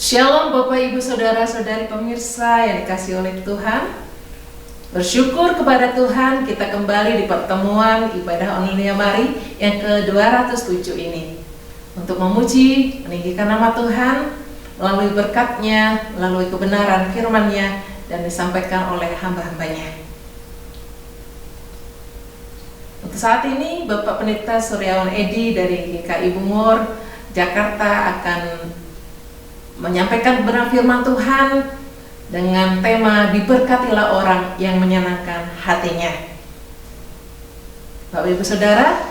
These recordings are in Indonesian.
Shalom Bapak Ibu Saudara-saudari pemirsa yang dikasihi oleh Tuhan. Bersyukur kepada Tuhan kita kembali di pertemuan ibadah online Mari yang ke-207 ini untuk memuji, meninggikan nama Tuhan melalui berkat-Nya, melalui kebenaran firman-Nya dan disampaikan oleh hamba-hambanya. Untuk saat ini Bapak Pendeta Suryawan Edi dari GKI Bungur, Jakarta akan menyampaikan kebenaran firman Tuhan dengan tema diberkatilah orang yang menyenangkan hatinya. Bapak Ibu Saudara,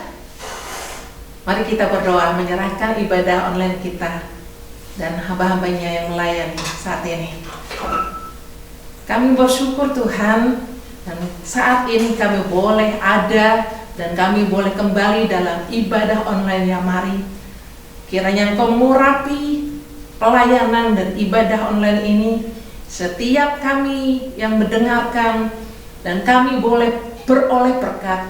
mari kita berdoa menyerahkan ibadah online kita dan hamba-hambanya yang melayani saat ini. Kami bersyukur Tuhan, dan saat ini kami boleh ada dan kami boleh kembali dalam ibadah online yang Mari. Kiranya Engkau mengurapi pelayanan dan ibadah online ini, setiap kami yang mendengarkan, dan kami boleh beroleh berkat,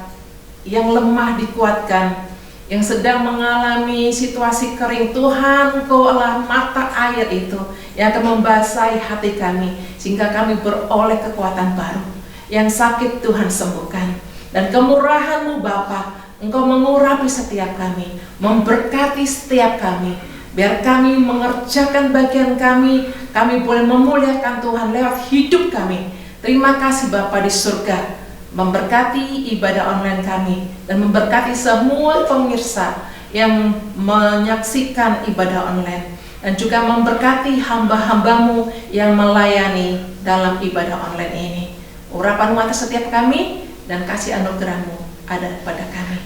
yang lemah dikuatkan, yang sedang mengalami situasi kering, Tuhan Engkau adalah mata air itu yang akan membasahi hati kami, sehingga kami beroleh kekuatan baru. Yang sakit Tuhan sembuhkan, dan kemurahan-Mu Bapa, Engkau mengurapi setiap kami, memberkati setiap kami. Biar kami mengerjakan bagian kami boleh memuliakan Tuhan lewat hidup kami. Terima kasih Bapa di surga, memberkati ibadah online kami dan memberkati semua pemirsa yang menyaksikan ibadah online, dan juga memberkati hamba-hamba-Mu yang melayani dalam ibadah online ini. Urapan-Mu atas setiap kami dan kasih anugerah-Mu ada pada kami.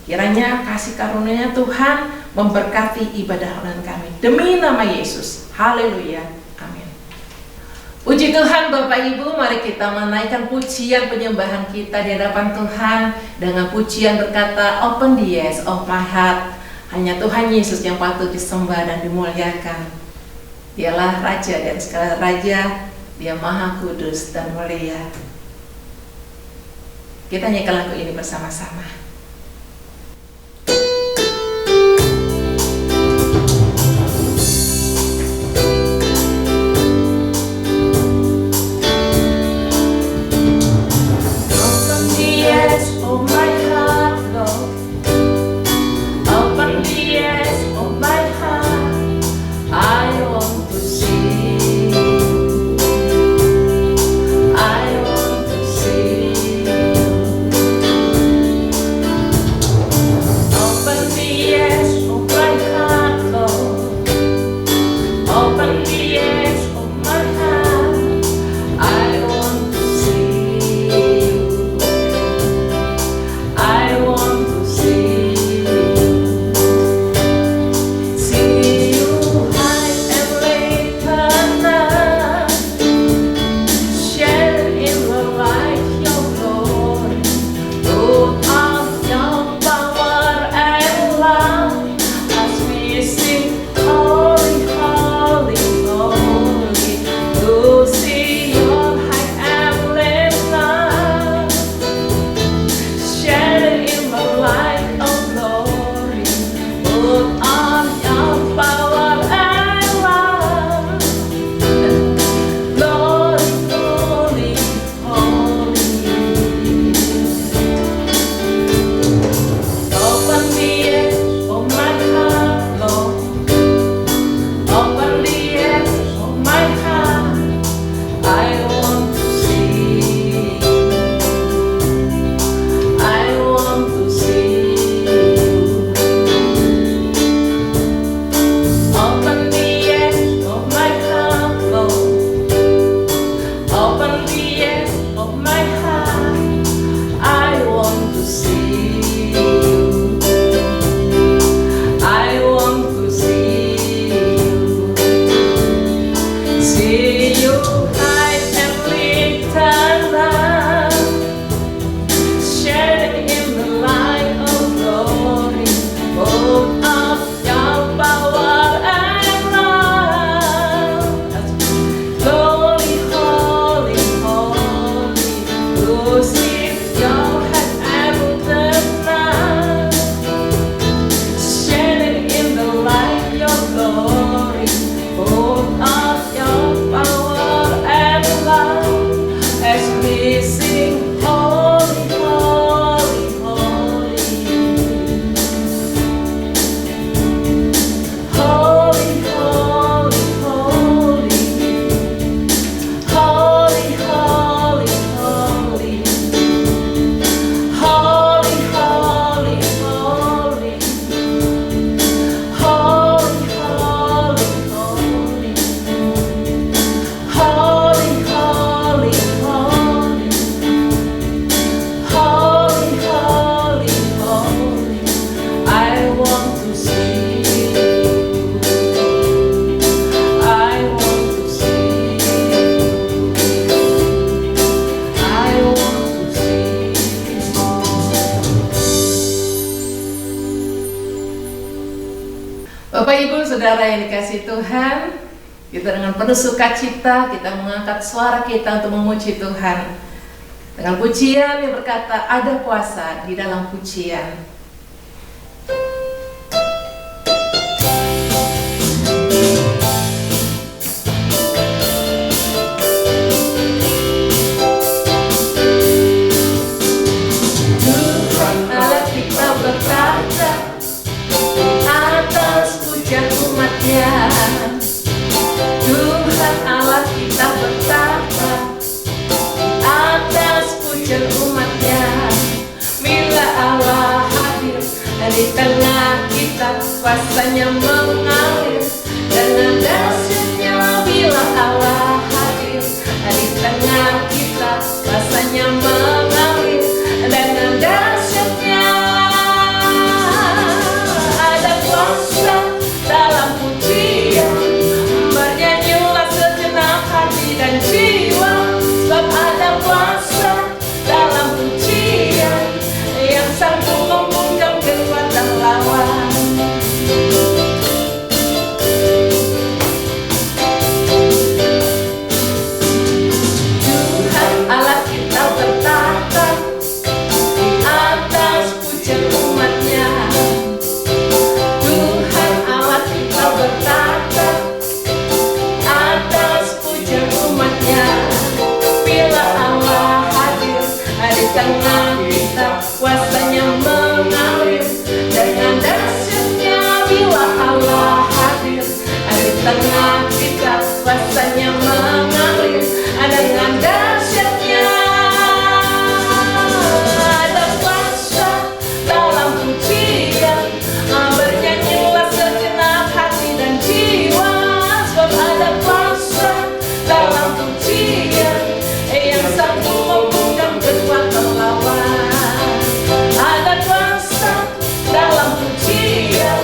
Kiranya kasih karunia Tuhan memberkati ibadah online kami. Demi nama Yesus. Haleluya. Amin. Puji Tuhan Bapak Ibu, mari kita menaikkan pujian penyembahan kita di hadapan Tuhan dengan pujian berkata, Open the eyes of my heart. Hanya Tuhan Yesus yang patut disembah dan dimuliakan. Dialah Raja dari segala raja, Dia Maha Kudus dan mulia. Kita nyanyikan lagu ini bersama-sama. Shining in the light, your glory, oh, saudara yang dikasihi Tuhan, kita dengan penuh sukacita kita mengangkat suara kita untuk memuji Tuhan dengan pujian yang berkata, ada kuasa di dalam pujian. Tuhan Allah kita berkata atas pujian umatnya. Tuhan Allah kita bertata atas pujian umatnya. Bila Allah hadir di tengah kita, kuasanya mengalir dengan dahsyatnya. Bila Allah hadir di tengah kita, kuasanya mengalir dengan dahsyatnya. Ada kuasa dalam pujian, bernyanyilah segenap hati dan jiwa, sebab ada kuasa dalam pujian yang sanggup membungkam kekuatan lawan. Tuhan Allah kita bertata di atas pujian umatnya. Tuhan Allah kita bertata atas pujian umatnya. Bila Allah hadir di tengah kita, kuasanya mengalir dengan dahsyatnya. Bila Allah hadir di tengah kita, kuasanya mengalir dengan dahsyatnya. Ada kuasa dalam pujian, bernyanyilah segenap hati dan jiwa, sebab ada kuasa dalam pujian yang sanggup membungkam kekuatan lawan. Ada kuasa dalam pujian,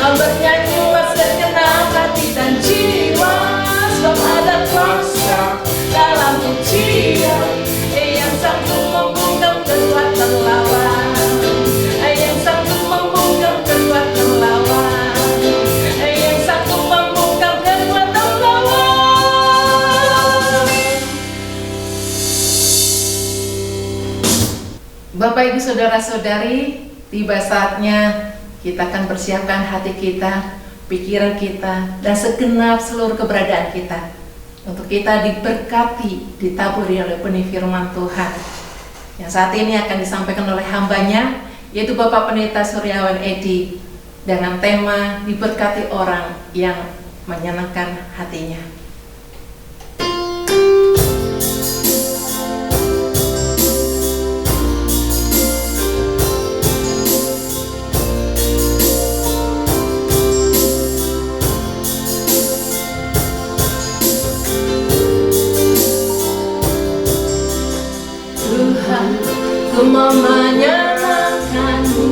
bernyanyilah segenap hati dan jiwa, sebab ada kuasa dalam pujian yang sanggup membungkam kekuatan lawan. Yang sanggup membungkam kekuatan lawan. Yang sanggup membungkam kekuatan lawan. Bapak Ibu Saudara-saudari, tiba saatnya kita akan persiapkan hati kita, pikiran kita, dan segenap seluruh keberadaan kita untuk kita diberkati, ditaburi oleh benih firman Tuhan yang saat ini akan disampaikan oleh hambanya, yaitu Bapak Pendeta Suryawan Edi, dengan tema diberkati orang yang menyenangkan hatinya. Tuhan, ku mau menyenangkanmu.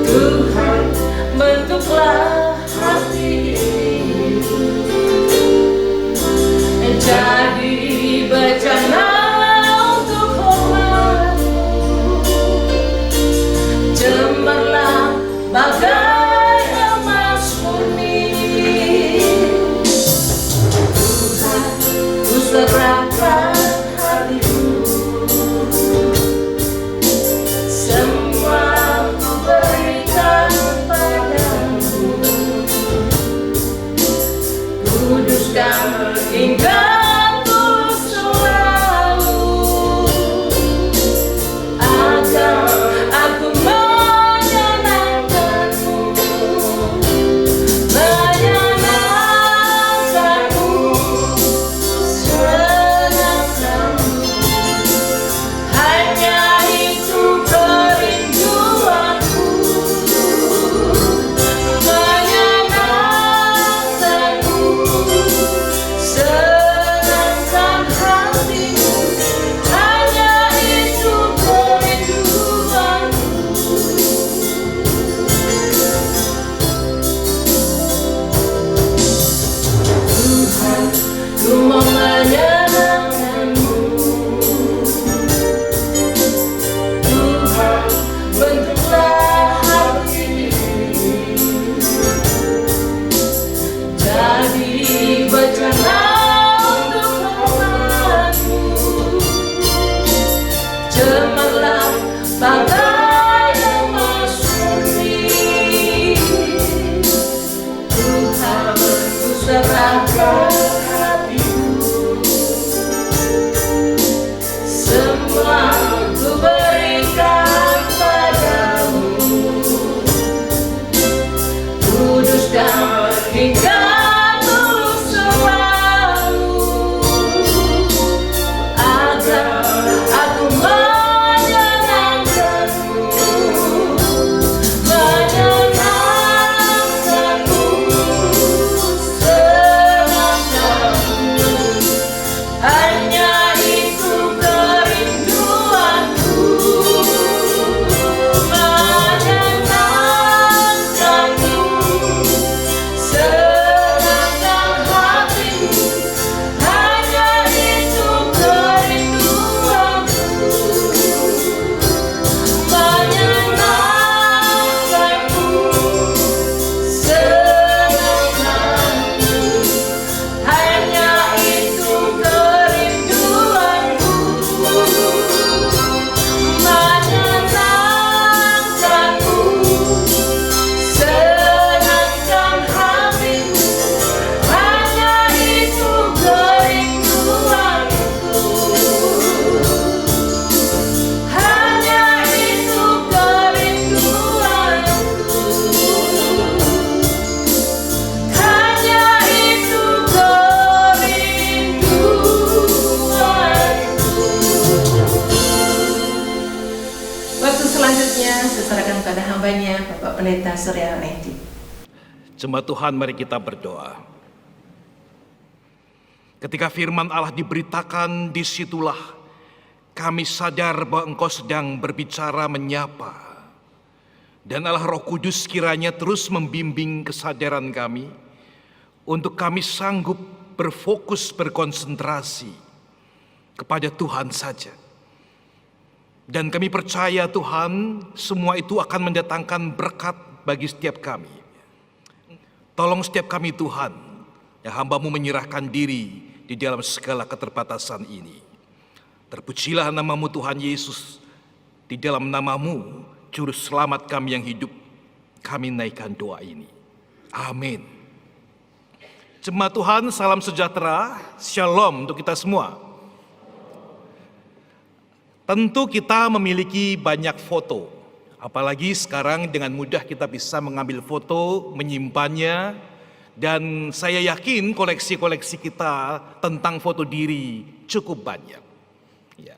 Tuhan, bentuklah hati ini jadi bejana untuk hormat-Mu. Cemerlang bagai emas murni. Tuhan, ku serahkan hatiku, semua ku berikan padamu. Kuduskan hingga tulus selalu, agar aku menyenangkanmu, menyenangkanmu, senangkanmu. Hanya itu kerinduanku, menyenangkanmu, senangkanmu. serahkan hatiku, semua ku berikan padamu, kudus dan hingga tulus selalu, agar aku menyenangkanmu, menyenangkanmu, senangkanmu, hanya itu kerinduanku, menyenangkanmu, senangkan hatiku, hanya itu kerinduanku, menyenangkanmu, senangkanmu, hanya itu kerinduanku, menyenangkanmu, senangkan hatiku, hanya itu kerinduanku, hanya itu kerinduanku, hanya itu kerinduanku. Waktu selanjutnya saya serahkan pada hambanya Bapak Pendeta Suryawan Edi. Jemaat Tuhan, mari kita berdoa. Ketika firman Allah diberitakan, disitulah kami sadar bahwa Engkau sedang berbicara menyapa. Dan Allah Roh Kudus kiranya terus membimbing kesadaran kami untuk kami sanggup berfokus, berkonsentrasi kepada Tuhan saja. Dan kami percaya Tuhan, semua itu akan mendatangkan berkat bagi setiap kami. Tolong setiap kami Tuhan, yang hamba-Mu menyerahkan diri di dalam segala keterbatasan ini. Terpujilah nama-Mu Tuhan Yesus, di dalam nama-Mu, Juru Selamat kami yang hidup, kami naikkan doa ini. Amin. Jemaat Tuhan, salam sejahtera, shalom untuk kita semua. Tentu kita memiliki banyak foto, apalagi sekarang dengan mudah kita bisa mengambil foto, menyimpannya, dan saya yakin koleksi-koleksi kita tentang foto diri cukup banyak. Ya.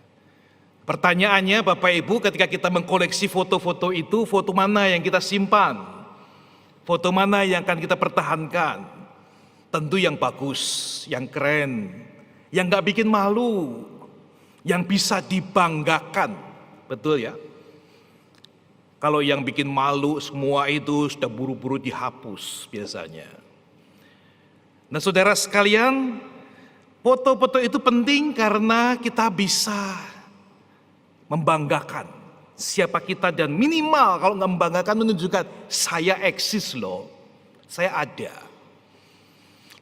Pertanyaannya Bapak Ibu, ketika kita mengkoleksi foto-foto itu, foto mana yang kita simpan? Foto mana yang akan kita pertahankan? Tentu yang bagus, yang keren, yang gak bikin malu, yang bisa dibanggakan, betul ya? Kalau yang bikin malu semua itu sudah buru-buru dihapus biasanya. Nah saudara sekalian, foto-foto itu penting karena kita bisa membanggakan siapa kita, dan minimal kalau nggak membanggakan menunjukkan saya eksis loh, saya ada.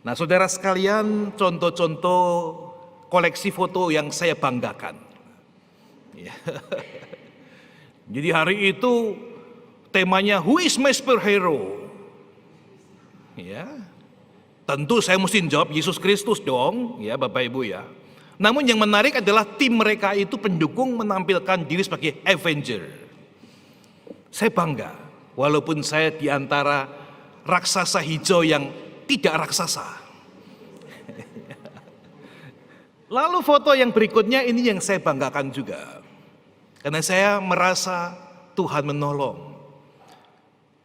Nah saudara sekalian, contoh-contoh koleksi foto yang saya banggakan. Ya. Jadi hari itu temanya Who is my superhero? Ya. Tentu saya mesti jawab Yesus Kristus dong, ya Bapak Ibu ya. Namun yang menarik adalah tim mereka itu pendukung menampilkan diri sebagai Avenger. Saya bangga, walaupun saya di antara raksasa hijau yang tidak raksasa. Lalu foto yang berikutnya ini yang saya banggakan juga. Karena saya merasa Tuhan menolong.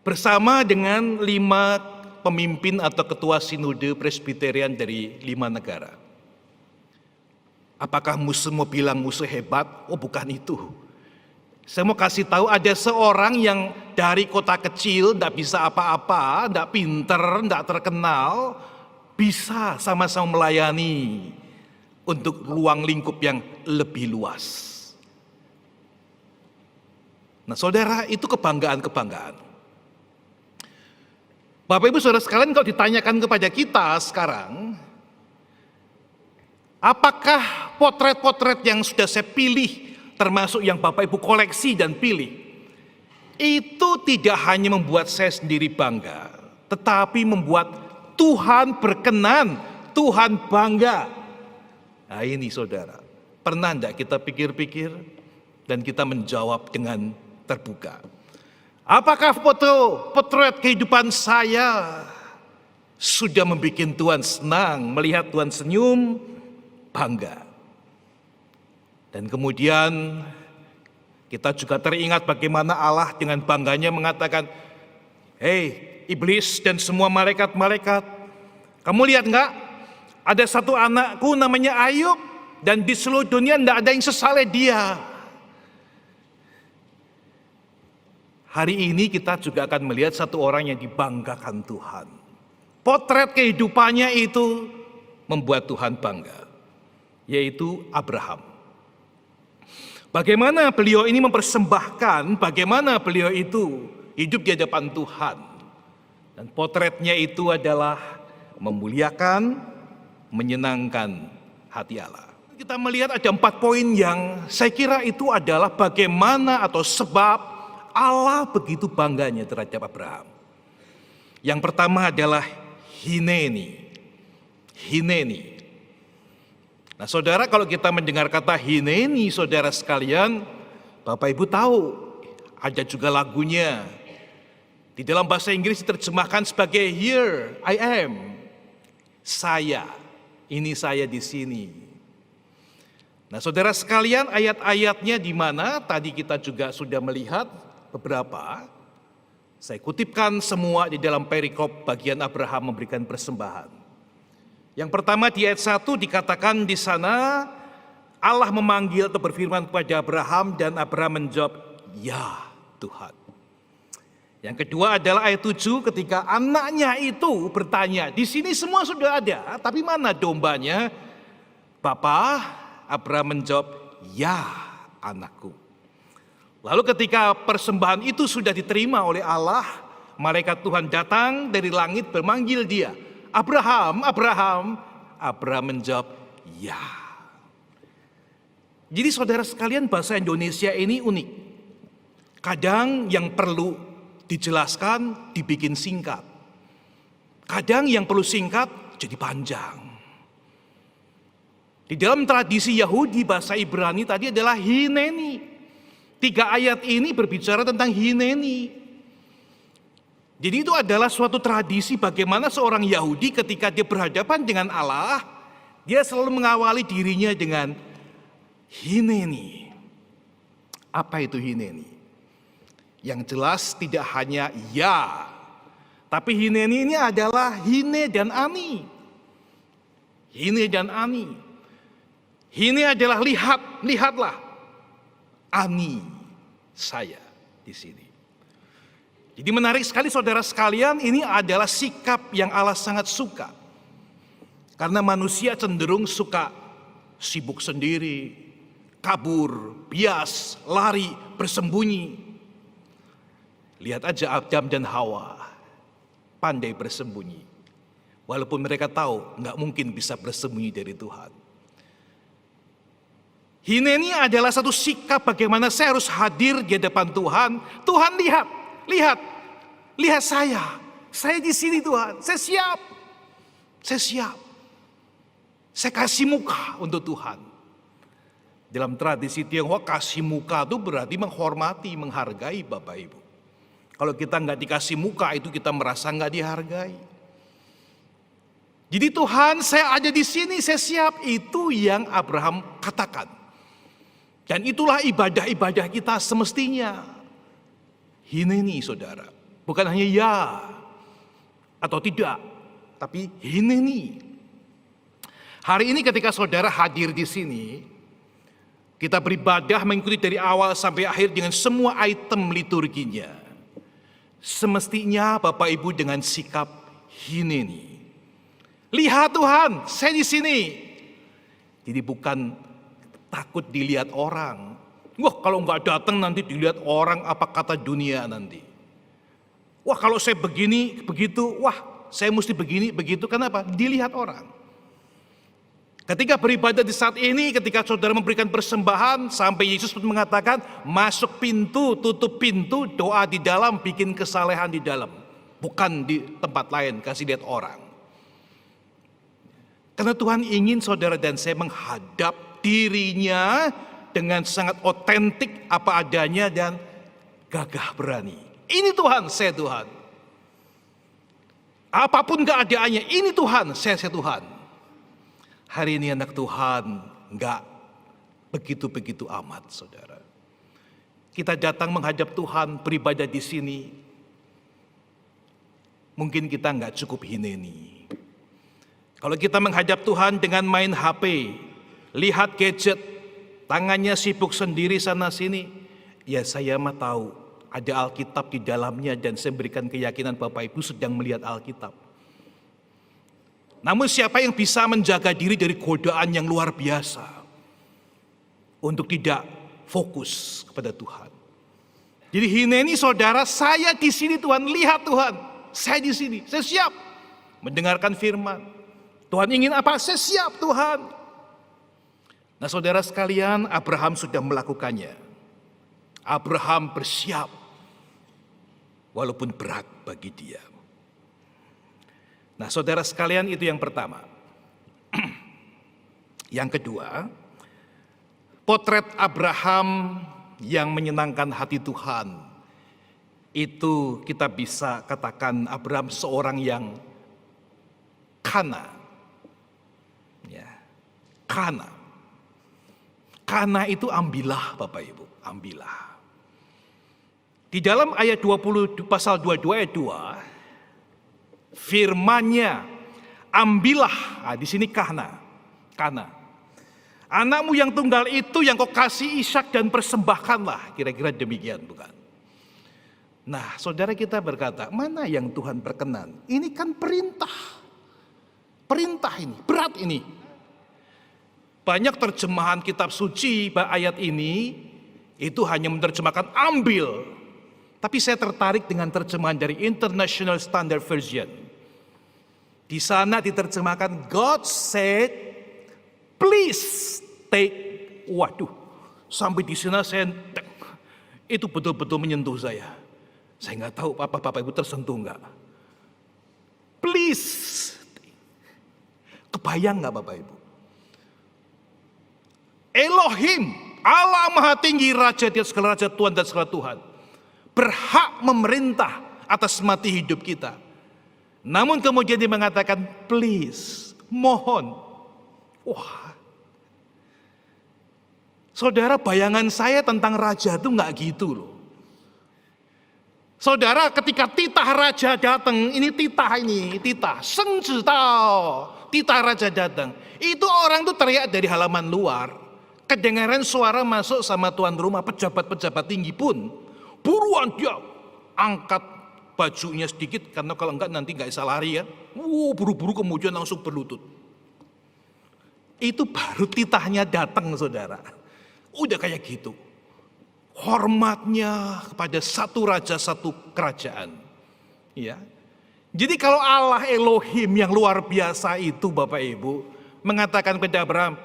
Bersama dengan 5 pemimpin atau ketua sinode presbiterian dari 5 negara. Apakah musuh mau bilang musuh hebat? Oh bukan itu. Saya mau kasih tahu ada seorang yang dari kota kecil, tidak bisa apa-apa, tidak pinter, tidak terkenal, bisa sama-sama melayani untuk ruang lingkup yang lebih luas. Nah saudara, itu kebanggaan-kebanggaan. Bapak Ibu saudara sekalian, kalau ditanyakan kepada kita sekarang, apakah potret-potret yang sudah saya pilih, termasuk yang Bapak Ibu koleksi dan pilih, itu tidak hanya membuat saya sendiri bangga, tetapi membuat Tuhan berkenan, Tuhan bangga. Nah ini saudara, pernah enggak kita pikir-pikir dan kita menjawab dengan terbuka? Apakah potret kehidupan saya sudah membuat Tuhan senang, melihat Tuhan senyum, bangga? Dan kemudian kita juga teringat bagaimana Allah dengan bangganya mengatakan, "Hei iblis dan semua malaikat-malaikat, kamu lihat enggak? Ada satu anakku namanya Ayub, dan di seluruh dunia tidak ada yang sesaleh dia." Hari ini kita juga akan melihat satu orang yang dibanggakan Tuhan. Potret kehidupannya itu membuat Tuhan bangga, yaitu Abraham. Bagaimana beliau ini mempersembahkan, bagaimana beliau itu hidup di hadapan Tuhan. Dan potretnya itu adalah memuliakan, menyenangkan hati Allah. Kita melihat ada 4 poin yang saya kira itu adalah bagaimana atau sebab Allah begitu bangganya terhadap Abraham. Yang pertama adalah hineni. Hineni. Nah saudara, kalau kita mendengar kata hineni, saudara sekalian, Bapak Ibu tahu ada juga lagunya. Di dalam bahasa Inggris diterjemahkan sebagai here I am. Saya, ini saya di sini. Nah saudara sekalian, ayat-ayatnya di mana tadi kita juga sudah melihat beberapa. Saya kutipkan semua di dalam perikop bagian Abraham memberikan persembahan. Yang pertama di ayat 1 dikatakan di sana Allah memanggil atau berfirman kepada Abraham dan Abraham menjawab, "Ya Tuhan." Yang kedua adalah ayat 7 ketika anaknya itu bertanya, di sini semua sudah ada, tapi mana dombanya? Bapak, Abraham menjawab, "Ya anakku." Lalu ketika persembahan itu sudah diterima oleh Allah, malaikat Tuhan datang dari langit memanggil dia, "Abraham, Abraham." Abraham menjawab, "Ya." Jadi saudara sekalian, bahasa Indonesia ini unik. Kadang yang perlu dijelaskan dibikin singkat. Kadang yang perlu singkat jadi panjang. Di dalam tradisi Yahudi, bahasa Ibrani tadi adalah hineni. 3 ayat ini berbicara tentang hineni. Jadi itu adalah suatu tradisi bagaimana seorang Yahudi ketika dia berhadapan dengan Allah, dia selalu mengawali dirinya dengan hineni. Apa itu hineni? Yang jelas tidak hanya ya, tapi hineni ini adalah hine dan ani. Hine dan ani. Hine adalah lihat, lihatlah. Ani, saya di sini. Jadi menarik sekali saudara sekalian, ini adalah sikap yang Allah sangat suka. Karena manusia cenderung suka sibuk sendiri, kabur, bias, lari, bersembunyi. Lihat aja Adam dan Hawa, pandai bersembunyi. Walaupun mereka tahu nggak mungkin bisa bersembunyi dari Tuhan. Hineni adalah satu sikap bagaimana saya harus hadir di hadapan Tuhan. Tuhan lihat, lihat, lihat saya di sini Tuhan, saya siap, saya siap. Saya kasih muka untuk Tuhan. Dalam tradisi Tionghoa, kasih muka itu berarti menghormati, menghargai Bapak Ibu. Kalau kita nggak dikasih muka itu kita merasa nggak dihargai. Jadi Tuhan, saya ada di sini, saya siap. Itu yang Abraham katakan. Dan itulah ibadah-ibadah kita semestinya. Hineni saudara. Bukan hanya ya atau tidak, tapi hineni. Hari ini ketika saudara hadir di sini, kita beribadah mengikuti dari awal sampai akhir dengan semua item liturginya. Semestinya Bapak Ibu dengan sikap hineni. Lihat Tuhan, saya di sini. Jadi bukan takut dilihat orang. Wah kalau nggak datang nanti dilihat orang, apa kata dunia nanti. Wah kalau saya begini, begitu, wah saya mesti begini, begitu. Kenapa? Dilihat orang. Ketika beribadah di saat ini, ketika saudara memberikan persembahan, sampai Yesus mengatakan, masuk pintu, tutup pintu, doa di dalam, bikin kesalehan di dalam. Bukan di tempat lain, kasih lihat orang. Karena Tuhan ingin saudara dan saya menghadap dirinya dengan sangat otentik apa adanya dan gagah berani. Ini Tuhan, saya Tuhan. Apapun keadaannya, ini Tuhan, saya Tuhan. Hari ini anak Tuhan enggak begitu-begitu amat, saudara. Kita datang menghadap Tuhan, beribadah di sini. Mungkin kita enggak cukup hineni. Kalau kita menghadap Tuhan dengan main HP, lihat gadget, tangannya sibuk sendiri sana sini, ya saya mah tahu ada Alkitab di dalamnya dan saya berikan keyakinan Bapak Ibu sedang melihat Alkitab. Namun siapa yang bisa menjaga diri dari godaan yang luar biasa untuk tidak fokus kepada Tuhan? Jadi hineni saudara, saya di sini Tuhan, lihat Tuhan, saya di sini, saya siap mendengarkan firman. Tuhan ingin apa? Saya siap Tuhan. Nah saudara sekalian, Abraham sudah melakukannya. Abraham bersiap. Walaupun berat bagi dia. Nah saudara sekalian, itu yang pertama. Yang kedua, potret Abraham yang menyenangkan hati Tuhan. Itu kita bisa katakan Abraham seorang yang kana. Kana itu ambillah Bapak Ibu, ambillah. Di dalam ayat 20 pasal 22 ayat 2 firman-Nya ambillah. Nah, di sini kana. Anakmu yang tunggal itu yang kau kasih Ishak dan persembahkanlah, kira-kira demikian bukan? Nah, saudara kita berkata, mana yang Tuhan berkenan? Ini kan perintah. Perintah ini, berat ini. Banyak terjemahan kitab suci ayat ini itu hanya menerjemahkan ambil. Tapi saya tertarik dengan terjemahan dari International Standard Version. Di sana diterjemahkan God said, please take. Waduh, sampai di sana saya itu betul-betul menyentuh saya. Saya nggak tahu Bapak Ibu tersentuh nggak? Please, kebayang nggak Bapak Ibu? Elohim, Allah Maha Tinggi, Raja di atas segala raja, Tuhan dan segala Tuhan, berhak memerintah atas mati hidup kita. Namun kemudian dia mengatakan, please, mohon. Wah, saudara, bayangan saya tentang raja itu nggak gitu loh. Saudara, ketika titah raja datang, ini titah, Seng Zitao, titah raja datang. Itu orang tuh teriak dari halaman luar. Kedengaran suara masuk sama tuan rumah, pejabat-pejabat tinggi pun buruan dia angkat bajunya sedikit, karena kalau enggak nanti enggak bisa lari ya. Buru-buru kemudian langsung berlutut. Itu baru titahnya datang saudara. Udah kayak gitu. Hormatnya kepada satu raja, satu kerajaan. Ya. Jadi kalau Allah Elohim yang luar biasa itu Bapak Ibu mengatakan kepada Abraham,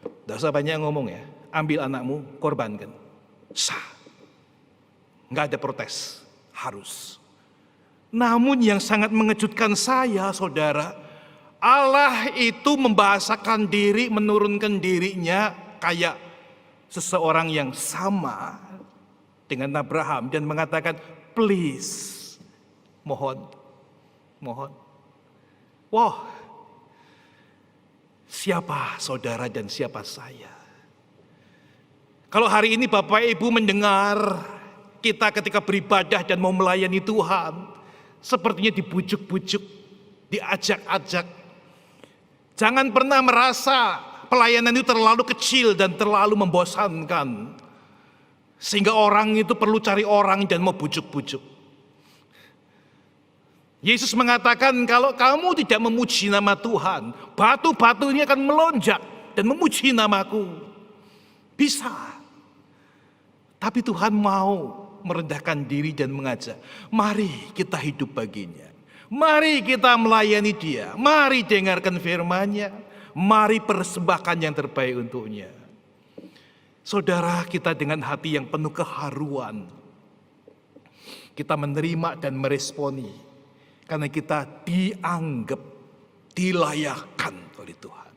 tidak usah banyak ngomong ya, ambil anakmu, korbankan. Sah. Nggak ada protes, harus. Namun yang sangat mengejutkan saya saudara, Allah itu membahasakan diri, menurunkan dirinya kayak seseorang yang sama dengan Abraham dan mengatakan, please, mohon. Wah, siapa saudara dan siapa saya? Kalau hari ini Bapak Ibu mendengar kita ketika beribadah dan mau melayani Tuhan, sepertinya dibujuk-bujuk, diajak-ajak. Jangan pernah merasa pelayanan itu terlalu kecil dan terlalu membosankan, sehingga orang itu perlu cari orang dan mau bujuk-bujuk. Yesus mengatakan kalau kamu tidak memuji nama Tuhan, batu-batu ini akan melonjak dan memuji namaku. Bisa. Tapi Tuhan mau merendahkan diri dan mengajak, mari kita hidup baginya. Mari kita melayani dia. Mari dengarkan firman-Nya. Mari persembahkan yang terbaik untuknya. Saudara, kita dengan hati yang penuh keharuan, kita menerima dan meresponi. Karena kita dianggap dilayakkan oleh Tuhan.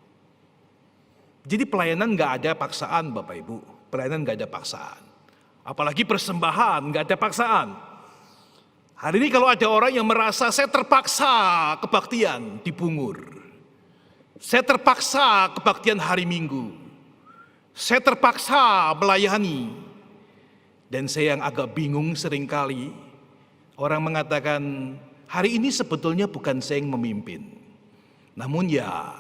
Jadi pelayanan nggak ada paksaan Bapak Ibu. Pelayanan nggak ada paksaan. Apalagi persembahan nggak ada paksaan. Hari ini kalau ada orang yang merasa saya terpaksa kebaktian di Bungur. Saya terpaksa kebaktian hari Minggu. Saya terpaksa melayani. Dan saya yang agak bingung seringkali. Orang mengatakan hari ini sebetulnya bukan saya yang memimpin. Namun ya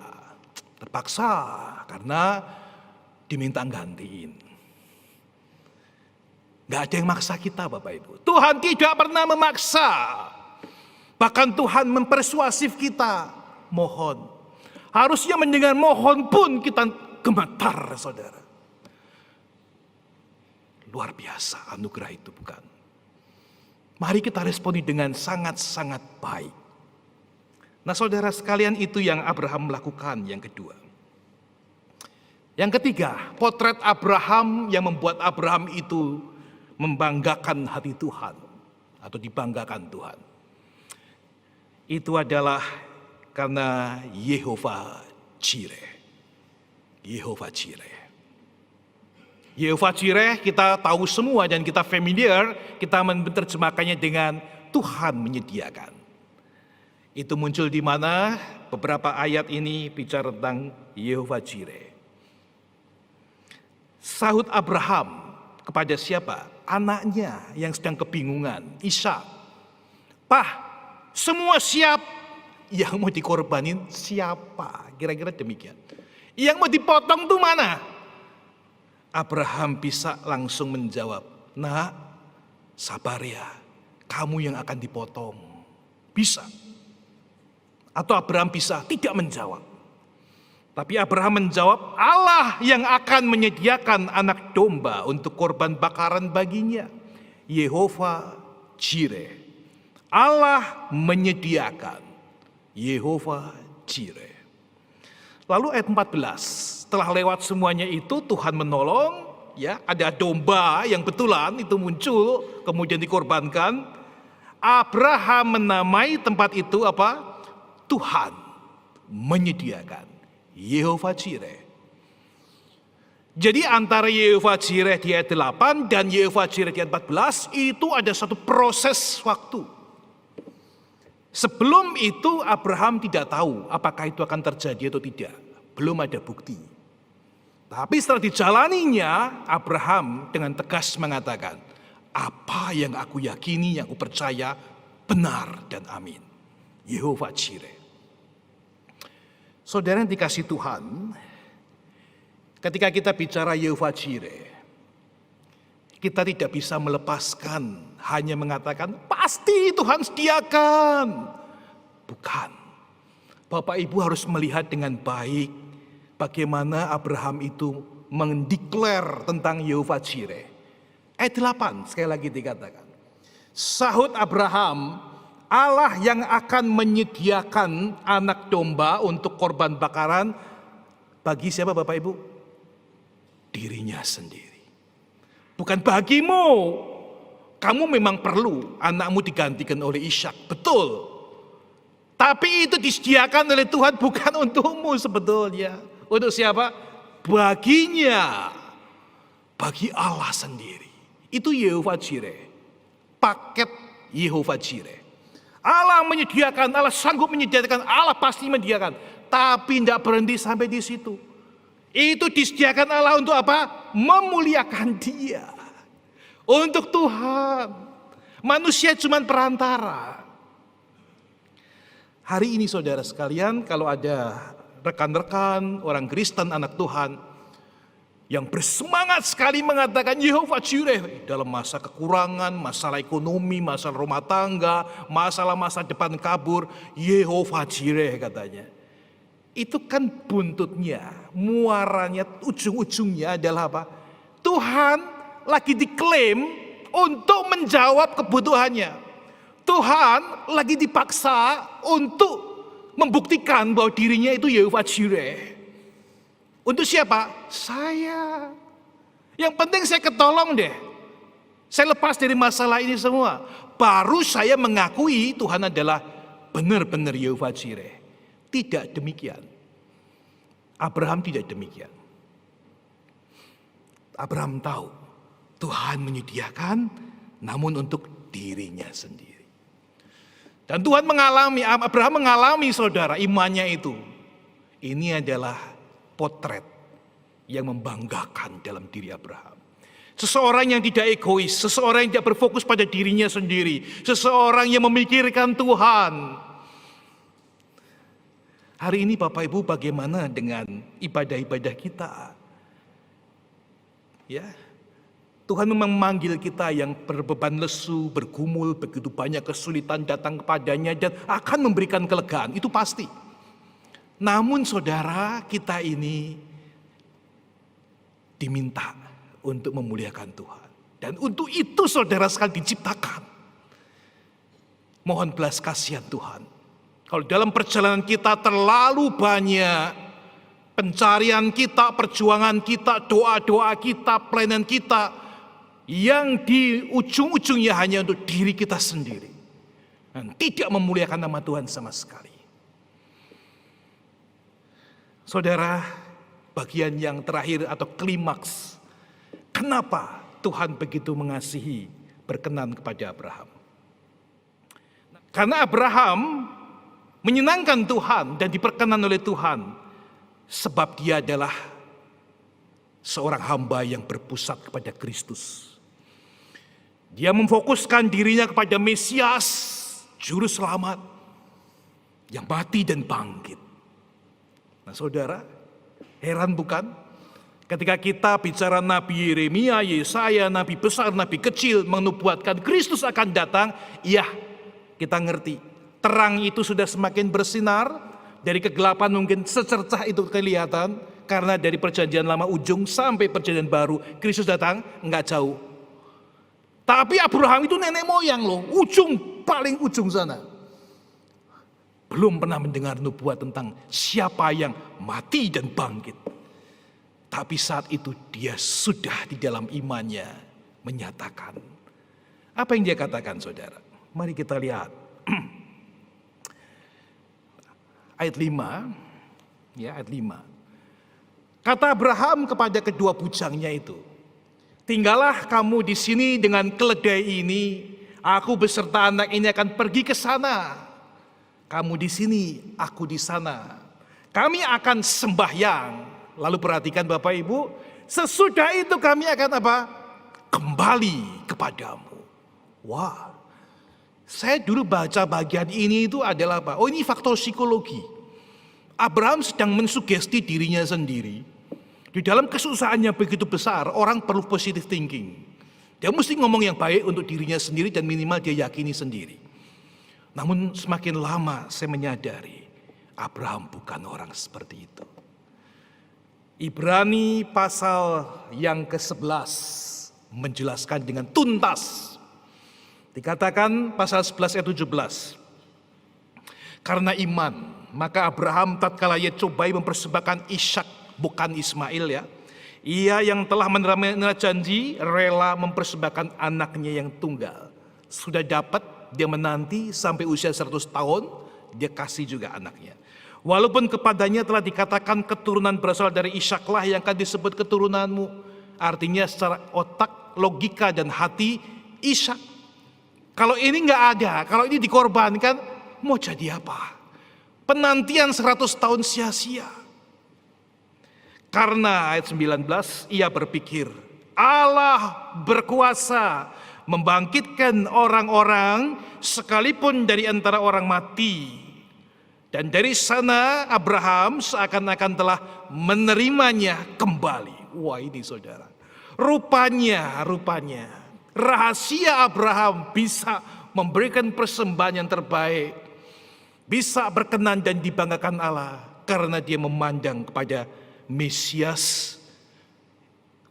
terpaksa karena diminta gantiin. Gak ada yang maksa kita Bapak Ibu. Tuhan tidak pernah memaksa. Bahkan Tuhan mempersuasif kita. Mohon. Harusnya mendengar mohon pun kita gemetar saudara. Luar biasa anugerah itu bukan. Mari kita responi dengan sangat-sangat baik. Nah saudara sekalian itu yang Abraham lakukan yang kedua. Yang ketiga, potret Abraham yang membuat Abraham itu membanggakan hati Tuhan atau dibanggakan Tuhan. Itu adalah karena Yehovah Jireh. Yehovah Jireh. Yehovah Jireh kita tahu semua dan kita familiar, kita menerjemahkannya dengan Tuhan menyediakan. Itu muncul di mana beberapa ayat ini bicara tentang Yehovah Jireh. Sahut Abraham kepada siapa? Anaknya yang sedang kebingungan, Ishak. Pah, semua siap. Yang mau dikorbanin siapa? Kira-kira demikian. Yang mau dipotong tuh mana? Abraham bisa langsung menjawab, nak, sabar ya, kamu yang akan dipotong. Bisa. Atau Abraham bisa tidak menjawab. Tapi Abraham menjawab, Allah yang akan menyediakan anak domba untuk korban bakaran baginya. Yehovah Jireh. Allah menyediakan. Yehovah Jireh. Lalu ayat 14, setelah lewat semuanya itu Tuhan menolong, ya, ada domba yang betulan itu muncul, kemudian dikorbankan. Abraham menamai tempat itu apa? Tuhan menyediakan. Yehovah Jireh. Jadi antara Yehovah Jireh di ayat 8 dan Yehovah Jireh di ayat 14 itu ada satu proses waktu. Sebelum itu Abraham tidak tahu apakah itu akan terjadi atau tidak. Belum ada bukti. Tapi setelah dijalaninya, Abraham dengan tegas mengatakan, apa yang aku yakini, yang aku percaya benar dan amin. Yehovah Jireh. Saudara yang dikasih Tuhan, ketika kita bicara Yehovah Jireh, kita tidak bisa melepaskan hanya mengatakan pasti Tuhan sediakan. Bukan. Bapak Ibu harus melihat dengan baik bagaimana Abraham itu mendeklar tentang Yehovah Jireh. Ayat 8 sekali lagi dikatakan. Sahut Abraham, Allah yang akan menyediakan anak domba untuk korban bakaran bagi siapa Bapak Ibu? Dirinya sendiri. Bukan bagimu. Kamu memang perlu anakmu digantikan oleh Ishak. Betul. Tapi itu disediakan oleh Tuhan bukan untukmu sebetulnya. Untuk siapa? Baginya. Bagi Allah sendiri. Itu Yehovah Jireh. Paket Yehovah Jireh. Allah menyediakan, Allah sanggup menyediakan, Allah pasti menyediakan. Tapi tidak berhenti sampai di situ. Itu disediakan Allah untuk apa? Memuliakan Dia. Untuk Tuhan. Manusia cuma perantara. Hari ini saudara sekalian, kalau ada rekan-rekan orang Kristen anak Tuhan yang bersemangat sekali mengatakan Yehovah Jireh dalam masa kekurangan, masalah ekonomi, masalah rumah tangga, masalah masa depan kabur, Yehovah Jireh katanya. Itu kan buntutnya, muaranya, ujung-ujungnya adalah apa? Tuhan lagi diklaim untuk menjawab kebutuhannya. Tuhan lagi dipaksa untuk membuktikan bahwa dirinya itu Yehovah Jireh. Untuk siapa? Saya. Yang penting saya ketolong deh. Saya lepas dari masalah ini semua. Baru saya mengakui Tuhan adalah benar-benar Yehovah Jireh. Tidak demikian. Abraham tidak demikian. Abraham tahu Tuhan menyediakan, namun untuk dirinya sendiri. Dan Tuhan Abraham mengalami, saudara, imannya itu. Ini adalah potret yang membanggakan dalam diri Abraham. Seseorang yang tidak egois, seseorang yang tidak berfokus pada dirinya sendiri, seseorang yang memikirkan Tuhan. Hari ini Bapak Ibu, bagaimana dengan ibadah-ibadah kita? Ya, Tuhan memang memanggil kita yang berbeban lesu, bergumul, begitu banyak kesulitan datang kepadanya dan akan memberikan kelegaan, itu pasti. Namun saudara, kita ini diminta untuk memuliakan Tuhan. Dan untuk itu saudara sekali diciptakan. Mohon belas kasihan Tuhan. Kalau dalam perjalanan kita terlalu banyak pencarian kita, perjuangan kita, doa-doa kita, pelayanan kita yang di ujung-ujungnya hanya untuk diri kita sendiri. Dan tidak memuliakan nama Tuhan sama sekali. Saudara, bagian yang terakhir atau klimaks. Kenapa Tuhan begitu mengasihi, berkenan kepada Abraham? Karena Abraham menyenangkan Tuhan dan diperkenan oleh Tuhan. Sebab dia adalah seorang hamba yang berpusat kepada Kristus. Dia memfokuskan dirinya kepada Mesias, Juru Selamat, yang mati dan bangkit. Nah saudara, heran bukan? Ketika kita bicara Nabi Yeremia, Yesaya, Nabi besar, Nabi kecil, menubuatkan Kristus akan datang, iya kita ngerti. Terang itu sudah semakin bersinar, dari kegelapan mungkin secercah itu kelihatan, karena dari perjanjian lama ujung sampai perjanjian baru, Kristus datang enggak jauh. Tapi Abraham itu nenek moyang loh, paling ujung sana. Belum pernah mendengar nubuat tentang siapa yang mati dan bangkit. Tapi saat itu dia sudah di dalam imannya menyatakan. Apa yang dia katakan saudara? Mari kita lihat. Ayat 5. Ya, ayat 5. Kata Abraham kepada kedua bujangnya itu, tinggallah kamu di sini dengan keledai ini. Aku beserta anak ini akan pergi ke sana. Kamu di sini, aku di sana. Kami akan sembahyang. Lalu perhatikan Bapak Ibu, sesudah itu kami akan apa? Kembali kepadamu. Wah, saya dulu baca bagian ini itu adalah apa? Oh, ini faktor psikologi. Abraham sedang mensugesti dirinya sendiri. Di dalam kesusahannya begitu besar, orang perlu positive thinking. Dia mesti ngomong yang baik untuk dirinya sendiri dan minimal dia yakini sendiri. Namun semakin lama saya menyadari, Abraham bukan orang seperti itu. Ibrani pasal yang ke-11 menjelaskan dengan tuntas. Dikatakan pasal 11 ayat 17. Karena iman, maka Abraham tatkala ia cobai mempersembahkan Ishak, bukan Ismail ya. Ia yang telah menerima janji rela mempersembahkan anaknya yang tunggal. Sudah dapat, dia menanti sampai usia 100 tahun, dia kasih juga anaknya. Walaupun kepadanya telah dikatakan keturunan berasal dari Ishaklah yang akan disebut keturunanmu. Artinya secara otak, logika dan hati, Ishak. Kalau ini nggak ada, kalau ini dikorbankan, mau jadi apa? Penantian 100 tahun sia-sia. Karena ayat 19, ia berpikir, Allah berkuasa membangkitkan orang-orang sekalipun dari antara orang mati. Dan dari sana Abraham seakan-akan telah menerimanya kembali. Wah ini saudara. Rupanya rahasia Abraham bisa memberikan persembahan yang terbaik. Bisa berkenan dan dibanggakan Allah. Karena dia memandang kepada Mesias,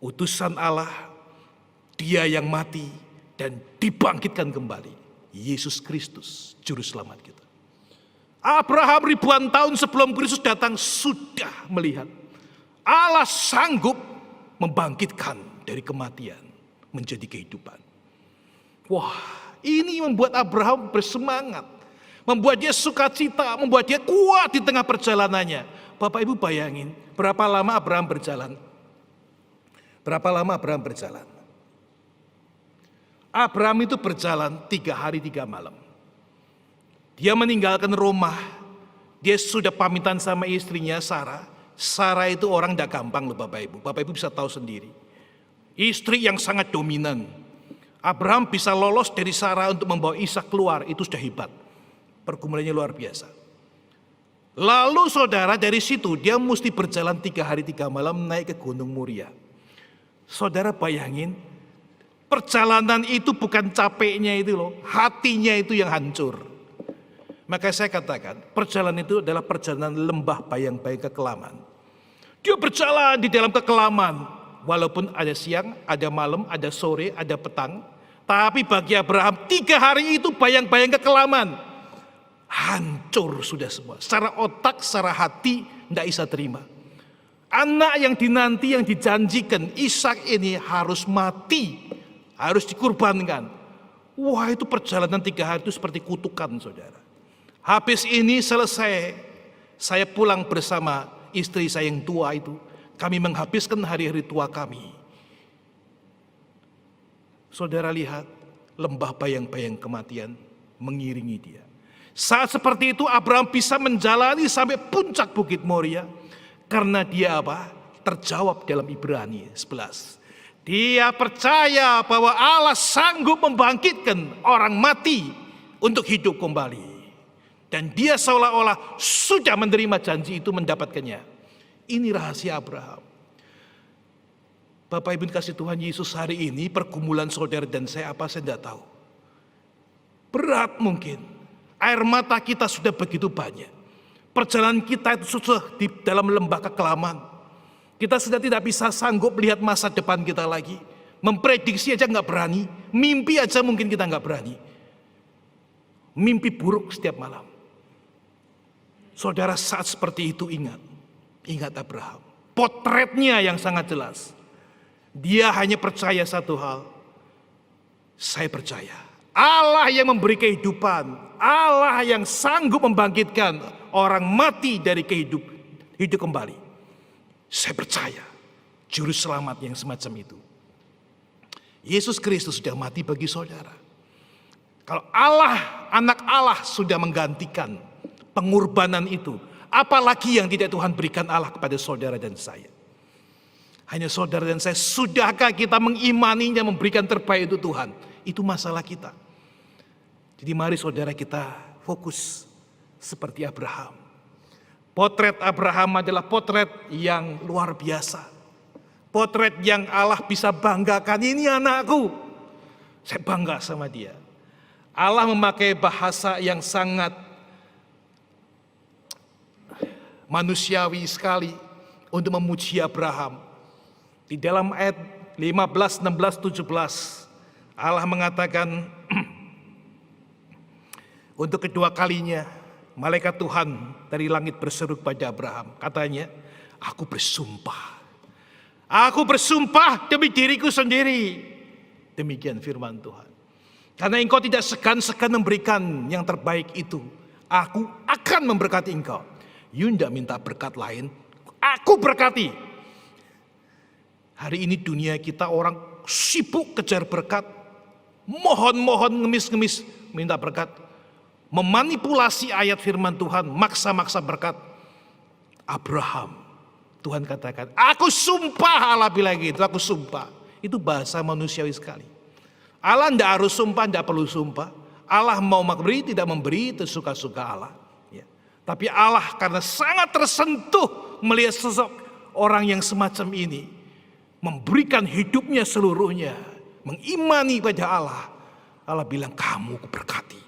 utusan Allah, dia yang mati dan dibangkitkan kembali. Yesus Kristus, Juru Selamat kita. Abraham ribuan tahun sebelum Kristus datang sudah melihat Allah sanggup membangkitkan dari kematian menjadi kehidupan. Wah, ini membuat Abraham bersemangat. membuat dia sukacita, membuat dia kuat di tengah perjalanannya. Bapak Ibu bayangin, berapa lama Abraham berjalan? Berapa lama Abraham berjalan? Abraham itu berjalan 3 hari 3 malam. Dia meninggalkan rumah. Dia sudah pamitan sama istrinya Sarah. Sarah itu orang tidak gampang loh Bapak Ibu. Bapak Ibu bisa tahu sendiri. Istri yang sangat dominan. Abraham bisa lolos dari Sarah untuk membawa Ishak keluar. Itu sudah hebat. Pergumulannya luar biasa. Lalu saudara dari situ dia mesti berjalan 3 hari 3 malam naik ke Gunung Moria. Saudara bayangin, perjalanan itu bukan capeknya itu loh, hatinya itu yang hancur. Maka saya katakan, perjalanan itu adalah perjalanan lembah bayang-bayang kekelaman. Dia berjalan di dalam kekelaman, walaupun ada siang, ada malam, ada sore, ada petang. Tapi bagi Abraham 3 hari itu bayang-bayang kekelaman. Hancur sudah semua. Secara otak, secara hati, tidak bisa terima. Anak yang dinanti, yang dijanjikan, Ishak ini harus mati. Harus dikurbankan. Wah, itu perjalanan 3 hari itu seperti kutukan saudara. Habis ini selesai. Saya pulang bersama istri saya yang tua itu. Kami menghabiskan hari-hari tua kami. Saudara lihat, lembah bayang-bayang kematian mengiringi dia. Saat seperti itu Abraham bisa menjalani sampai puncak Bukit Moria. Karena dia apa? Terjawab dalam Ibrani 11. Dia percaya bahwa Allah sanggup membangkitkan orang mati untuk hidup kembali. Dan dia seolah-olah sudah menerima janji itu mendapatkannya. Ini rahasia Abraham. Bapak Ibu kasih Tuhan Yesus, hari ini pergumulan saudara dan saya apa saya tidak tahu. Berat mungkin. Air mata kita sudah begitu banyak. Perjalanan kita itu sudah di dalam lembah kekelaman. Kita sudah tidak bisa sanggup melihat masa depan kita lagi. Memprediksi aja nggak berani. Mimpi aja mungkin kita nggak berani. Mimpi buruk setiap malam. Saudara saat seperti itu ingat Abraham. Potretnya yang sangat jelas. Dia hanya percaya satu hal. Saya percaya. Allah yang memberi kehidupan. Allah yang sanggup membangkitkan orang mati dari hidup kembali. Saya percaya juru selamat yang semacam itu. Yesus Kristus sudah mati bagi saudara. Kalau Allah, anak Allah sudah menggantikan pengorbanan itu, apalagi yang tidak Tuhan berikan Allah kepada saudara dan saya. Hanya saudara dan saya, sudahkah kita mengimaninya, memberikan terbaik itu Tuhan? Itu masalah kita. Jadi mari saudara kita fokus seperti Abraham. Potret Abraham adalah potret yang luar biasa. Potret yang Allah bisa banggakan, ini anakku. Saya bangga sama dia. Allah memakai bahasa yang sangat manusiawi sekali untuk memuji Abraham. Di dalam ayat 15, 16, 17 Allah mengatakan untuk kedua kalinya malaikat Tuhan dari langit berseru kepada Abraham. Katanya, aku bersumpah demi diriku sendiri. Demikian firman Tuhan. Karena engkau tidak segan-segan memberikan yang terbaik itu, aku akan memberkati engkau. You tidak minta berkat lain, aku berkati. Hari ini dunia kita orang sibuk kejar berkat. Mohon-mohon, ngemis-ngemis minta berkat. Memanipulasi ayat firman Tuhan, maksa-maksa berkat. Abraham, Tuhan katakan, aku sumpah, Allah bilang gitu, aku sumpah. Itu bahasa manusiawi sekali. Allah tidak harus sumpah, tidak perlu sumpah. Allah mau memberi, tidak memberi, itu suka-suka Allah. Ya. Tapi Allah karena sangat tersentuh melihat sosok orang yang semacam ini, memberikan hidupnya seluruhnya, mengimani pada Allah. Allah bilang, kamu kuberkati.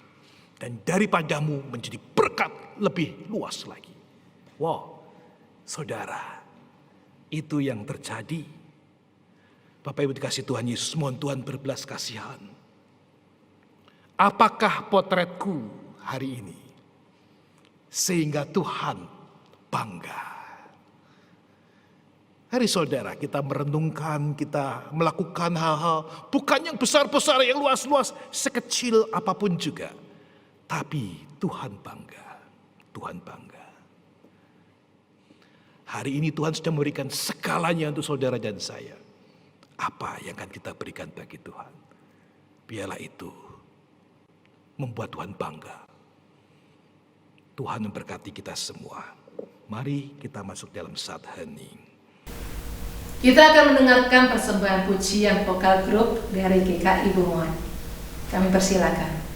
Dan daripadamu menjadi berkat lebih luas lagi. Wow, saudara, itu yang terjadi. Bapak Ibu dikasih Tuhan Yesus, mohon Tuhan berbelas kasihan. Apakah potretku hari ini? Sehingga Tuhan bangga. Hari saudara, kita merenungkan, kita melakukan hal-hal bukan yang besar-besar, yang luas-luas, sekecil apapun juga. Tapi Tuhan bangga. Tuhan bangga. Hari ini Tuhan sudah memberikan segalanya untuk saudara dan saya. Apa yang akan kita berikan bagi Tuhan? Biarlah itu membuat Tuhan bangga. Tuhan memberkati kita semua. Mari kita masuk dalam saat hening. Kita akan mendengarkan persembahan pujian vokal grup dari GKI Bunguan. Kami persilakan.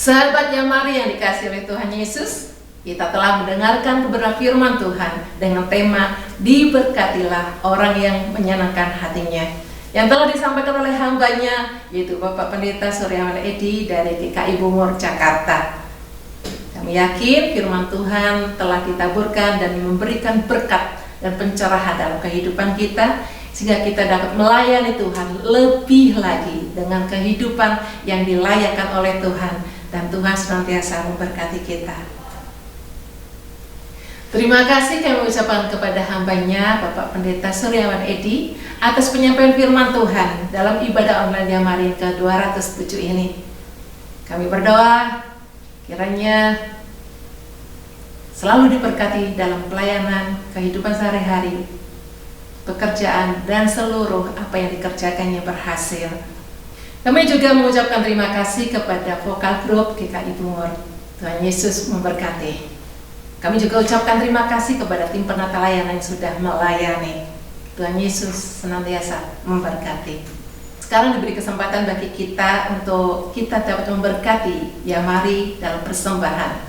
Sahabat Yamari yang dikasihi oleh Tuhan Yesus, kita telah mendengarkan kebenaran firman Tuhan dengan tema diberkatilah orang yang menyenangkan hatinya, yang telah disampaikan oleh hambanya, yaitu Bapak Pendeta Suryawan Edi dari GKI Bunguor, Jakarta. Kami yakin firman Tuhan telah ditaburkan dan memberikan berkat dan pencerahan dalam kehidupan kita, sehingga kita dapat melayani Tuhan lebih lagi dengan kehidupan yang dilayakkan oleh Tuhan, dan Tuhan senantiasa memberkati kita. Terima kasih kami ucapkan kepada hambanya Bapak Pendeta Suryawan Edi atas penyampaian firman Tuhan dalam ibadah online Yamari ke-207 ini. Kami berdoa kiranya selalu diberkati dalam pelayanan, kehidupan sehari-hari, pekerjaan, dan seluruh apa yang dikerjakannya berhasil. Kami juga mengucapkan terima kasih kepada vokal grup GKI Bunguor. Tuhan Yesus memberkati. Kami juga ucapkan terima kasih kepada tim penata layanan yang sudah melayani. Tuhan Yesus senantiasa memberkati. Sekarang diberi kesempatan bagi kita untuk kita dapat memberkati Yamari dalam persembahan.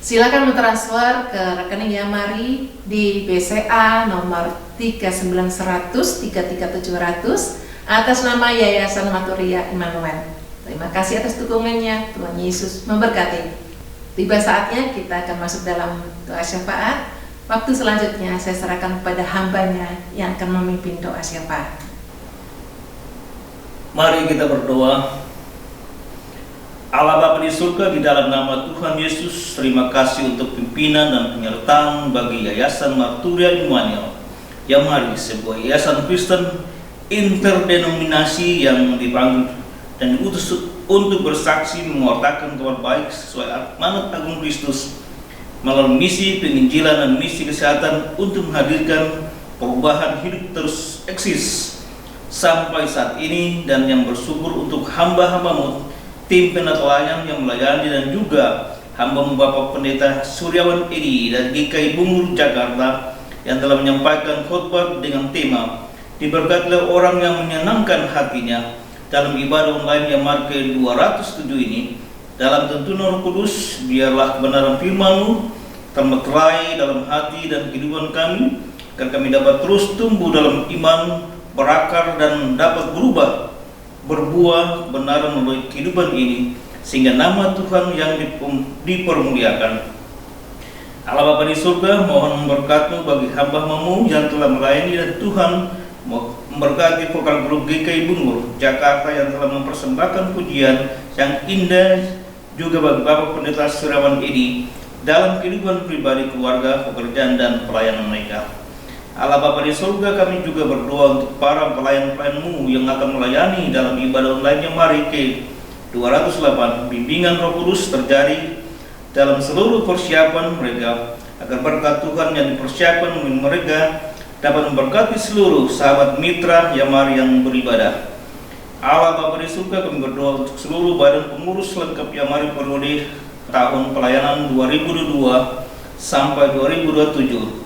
Silakan mentransfer ke rekening Yamari di BCA nomor 39100 33700 atas nama Yayasan Maturia Immanuel. Terima kasih atas dukungannya. Tuhan Yesus memberkati. Tiba saatnya kita akan masuk dalam doa syafaat. Waktu selanjutnya saya serahkan kepada hambanya yang akan memimpin doa syafaat. Mari kita berdoa. Allah Bapa di surga, di dalam nama Tuhan Yesus, terima kasih untuk pimpinan dan penyertaan bagi Yayasan Maturia Immanuel Yamari, sebuah yayasan Kristen interdenominasi yang dipanggil dan diutus untuk bersaksi mewartakan kabar baik sesuai amanat agung Kristus melalui misi penginjilan dan misi kesehatan untuk menghadirkan perubahan hidup terus eksis sampai saat ini, dan yang bersyukur untuk hamba-hambamu tim penata layanan yang melayani dan juga hamba-Mu Bapak Pendeta Suryawan Edi dari GKI Bungur Jakarta yang telah menyampaikan khotbah dengan tema diberkatilah orang yang menyenangkan hatinya dalam ibadah online yang ke 207 ini. Dalam tuntunan Roh Kudus, biarlah kebenaran firman-Mu termeterai dalam hati dan kehidupan kami, agar kami dapat terus tumbuh dalam iman, berakar dan dapat berbuah kebenaran melalui kehidupan ini, sehingga nama Tuhan yang dipermuliakan. Allah Bapa di surga, mohon memberkati bagi hamba-Mu yang telah melayani, dan Tuhan memberkati vokal grup GKI Bungur Jakarta yang telah mempersembahkan pujian yang indah, juga bagi Bapak Pendeta Suryawan Edi dalam kehidupan pribadi, keluarga, pekerjaan dan pelayanan mereka. Allah Bapa di surga, kami juga berdoa untuk para pelayan-pelayan-Mu yang akan melayani dalam ibadah online yang mari ke 208. Bimbingan Roh Kudus terjadi dalam seluruh persiapan mereka, agar berkat Tuhan yang dipersiapkan mereka dapat memberkati seluruh sahabat mitra Yamari yang beribadah. Allah Bapa di surga, kami berdoa untuk seluruh badan pengurus lengkap Yamari periode tahun pelayanan 2022 sampai 2027.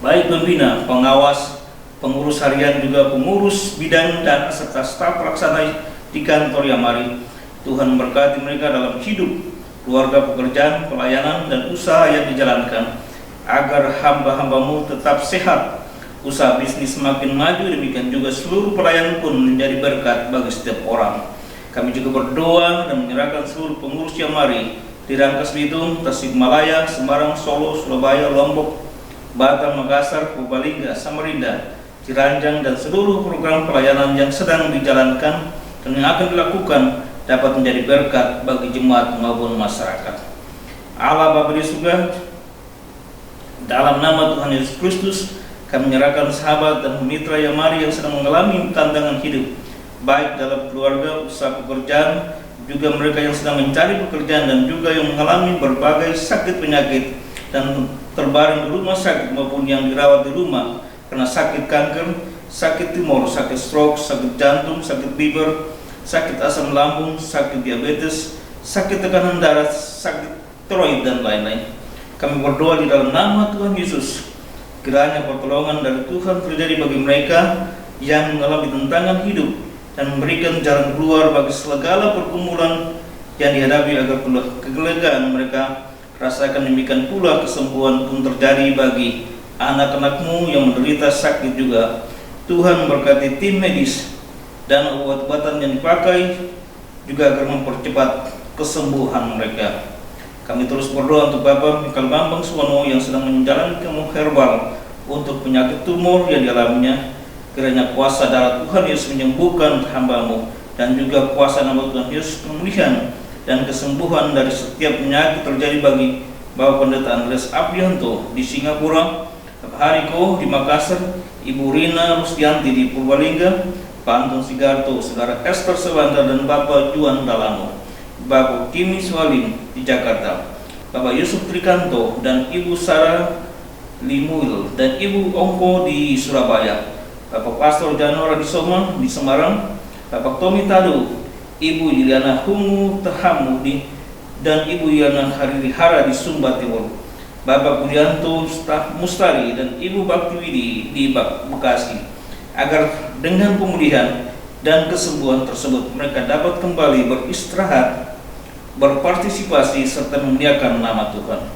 Baik pembina, pengawas, pengurus harian, juga pengurus bidang dan serta staf pelaksana di kantor Yamari. Tuhan memberkati mereka dalam hidup, keluarga, pekerjaan, pelayanan, dan usaha yang dijalankan, agar hamba-hamba-Mu tetap sehat, usaha bisnis semakin maju, demikian juga seluruh pelayan pun menjadi berkat bagi setiap orang. Kami juga berdoa dan menyerahkan seluruh pengurus Yamari di Rangkas Bitung, Tasikmalaya, Semarang, Solo, Surabaya, Lombok, Batam, Makassar, Purbalingga, Samarinda, Ciranjang, dan seluruh program pelayanan yang sedang dijalankan dan yang akan dilakukan dapat menjadi berkat bagi jemaat maupun masyarakat. Allah Bapa di surga, dalam nama Tuhan Yesus Kristus, kami menyerahkan sahabat dan mitra Yamari yang sedang mengalami tantangan hidup, baik dalam keluarga, usaha, pekerjaan, juga mereka yang sedang mencari pekerjaan, dan juga yang mengalami berbagai sakit penyakit dan terbaring di rumah sakit maupun yang dirawat di rumah karena sakit kanker, sakit tumor, sakit stroke, sakit jantung, sakit liver, sakit asam lambung, sakit diabetes, sakit tekanan darah, sakit tiroid, dan lain-lain. Kami berdoa di dalam nama Tuhan Yesus, kiranya pertolongan dari Tuhan terjadi bagi mereka yang mengalami tantangan hidup dan memberikan jalan keluar bagi segala pergumulan yang dihadapi, agar kegelegaan mereka rasakan. Demikian pula kesembuhan pun terjadi bagi anak-anak-Mu yang menderita sakit juga. Tuhan memberkati tim medis dan obat-obatan yang dipakai juga agar mempercepat kesembuhan mereka. Kami terus berdoa untuk Bapak Mikal Bambang Suwono yang sedang menjalani kemo herbal untuk penyakit tumor yang dialaminya. Kiranya kuasa darah Tuhan Yesus menyembuhkan hamba-Mu, dan juga kuasa nama Tuhan Yesus pemulihan dan kesembuhan dari setiap penyakit terjadi bagi Bapak Pendeta Andreas Aprianto di Singapura, Bapak Hariko di Makassar, Ibu Rina Rusdianti di Purbalingga, Pak Anton Sigarto, Saudara Esther Sewanda, dan Bapak Juan Dalamo, Bapak Kimi Swalim di Jakarta, Bapak Yusuf Trikanto dan Ibu Sarah Limuil, dan Ibu Ongko di Surabaya, Bapak Pastor Janora di Soma di Semarang, Bapak Tommy Tadu, Ibu Yuliana Hungu Tahamudi, dan Ibu Yana Haririhara di Sumba Timur. Bapak Budianto Mustari dan Ibu Baktiwidi di Bekasi, agar dengan pemulihan dan kesembuhan tersebut mereka dapat kembali beristirahat, berpartisipasi serta memuliakan nama Tuhan.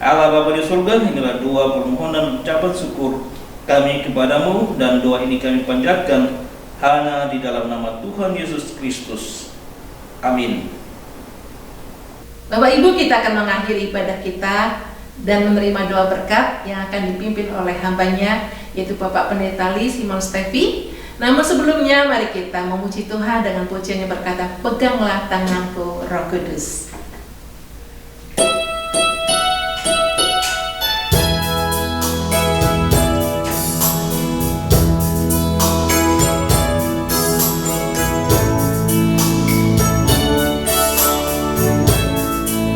Allah Bapa di surga, inilah doa permohonan ucapan syukur kami kepadamu, dan doa ini kami panjatkan hanya di dalam nama Tuhan Yesus Kristus. Amin. Bapak Ibu, kita akan mengakhiri ibadah kita dan menerima doa berkat yang akan dipimpin oleh hambanya, yaitu Bapak Pendeta Lee Simon Stevi. Namun sebelumnya mari kita memuji Tuhan dengan pujian yang berkata, "Peganglah tanganku, Roh Kudus."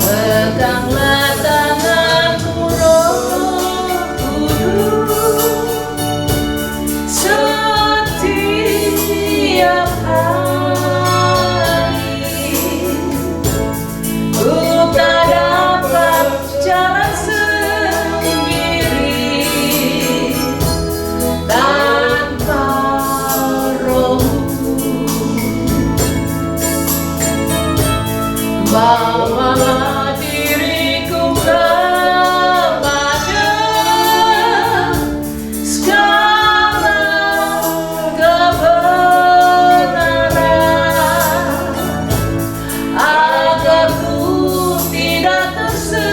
Peganglah tanganku, Roh Kudus, setiap hari. Ku tak dapat jalan sendiri tanpa Roh-Mu. Bawalah diriku kepada segala kebenaran, agar ku tidak tersesat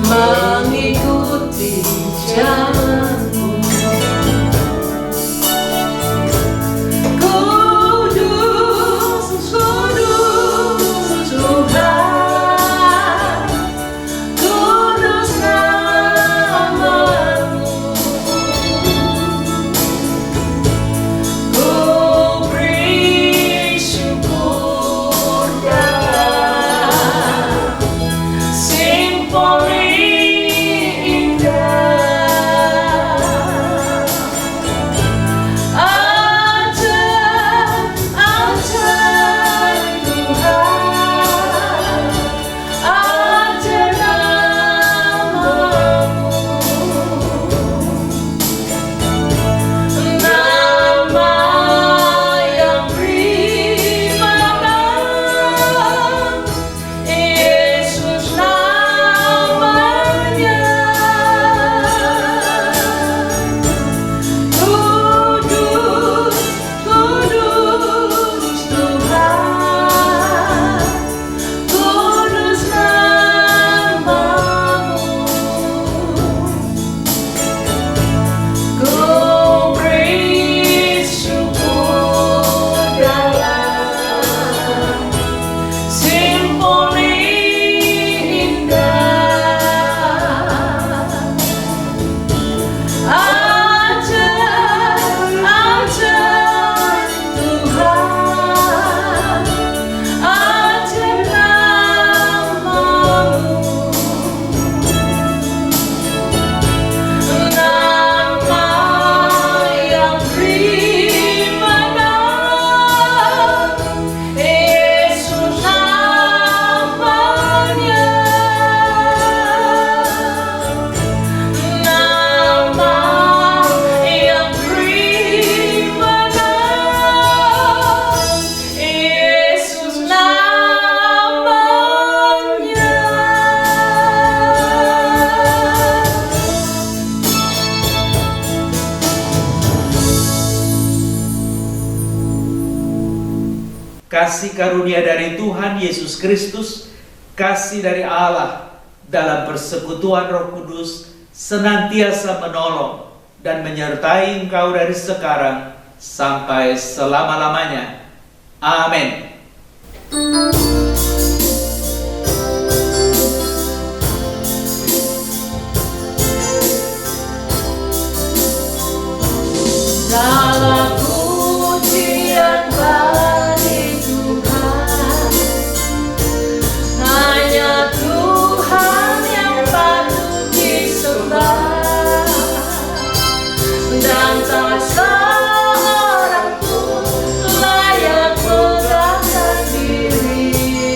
mengikuti jalan-Mu. Kudus, kudus Tuhan, kudus nama-Mu. Ku beri syukur dalam simfoni indah. Ajar, ajar Tuhan, ajar nama-Mu. Nama yang beriman, Yesus namanya. Kudus, kudus Tuhan, kudus nama-Mu. Ku beri syukur dalam simfoni indah. Ajar, ajar Tuhan, ajar nama-Mu. Nama yang beriman, Yesus namanya. Nama yang beriman, Yesus namanya. Kasih karunia dari Tuhan Yesus Kristus, kasih dari Allah dalam persekutuan Roh Kudus senantiasa menolong dan menyertai engkau dari sekarang sampai selama-lamanya. Amin. Segala pujian bagi Tuhan, hanya Tuhan yang patut disembah, dan tak seorang pun layak megahkan diri.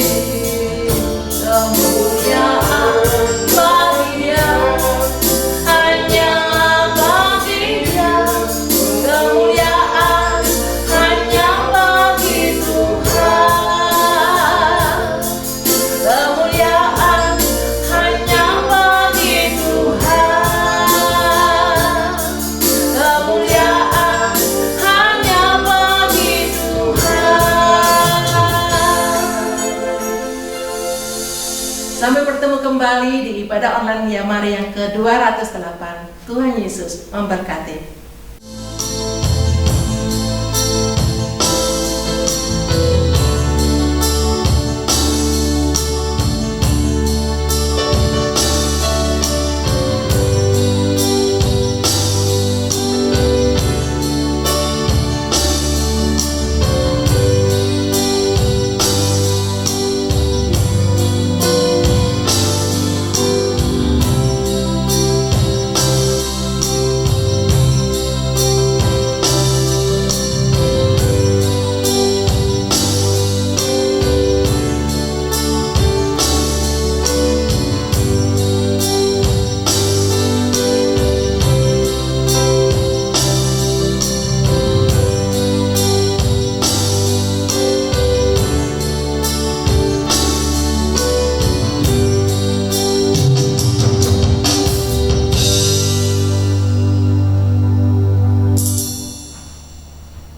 kembali di ibadah online Yamari yang ke-208. Tuhan Yesus memberkati.